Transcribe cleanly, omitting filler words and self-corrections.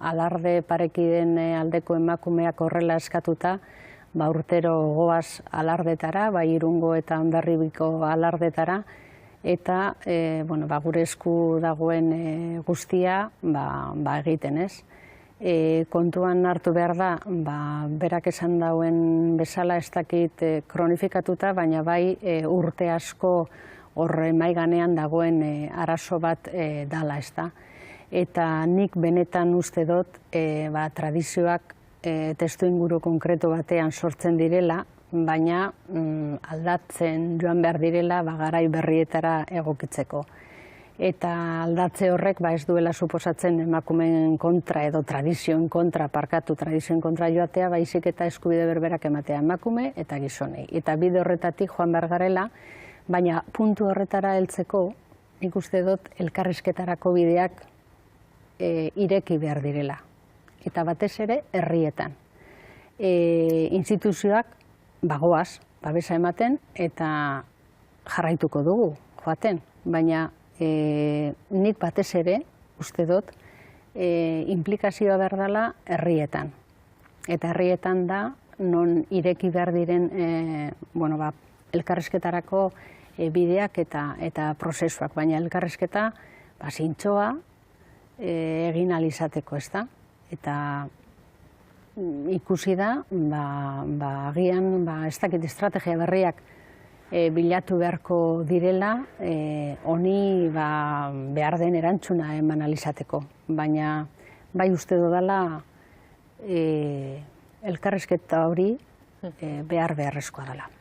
alarde parekideen aldeko emakumeak horrela eskatuta, urtero goaz alardetara, bai Irungo eta Hondarribiko alardetara, eta gure esku dagoen guztia egiten, ez? Kontuan hartu behar da, berak esan dauen bezala ez dakit kronifikatuta, baina bai urte asko horre maiganean dagoen arazo bat dala, ez da. Eta nik benetan uste dut tradizioak testu inguru konkretu batean sortzen direla, baina aldatzen joan behar direla garai berrietara egokitzeko. Eta aldatze horrek ez duela suposatzen emakumeen kontra edo tradizioen kontra, tradizioen kontra joatea, baizik eta eskubide berberak ematea emakume eta gizonei. Eta bide horretatik joan behar garela, baina puntu horretara heltzeko, nik uste dut elkarrizketarako bideak ireki behar direla. Eta batez ere, herrietan. Instituzioak bagoaz, babesa ematen, eta jarraituko dugu, joaten. Baina nik batez ere, uste dut, implikazioa behar dela herrietan. Eta herrietan da, non ireki behar diren elkarrizketarako bideak eta prozesuak. Baina elkarrizketa zintzoa egin alizateko, ez da? Eta ikusi da, agian, ez dakit estrategia berriak bilatu beharko direla, honi behar den erantzuna eman alizateko. Baina, bai uste dudala, elkarrizketa hori beharrezkoa dela.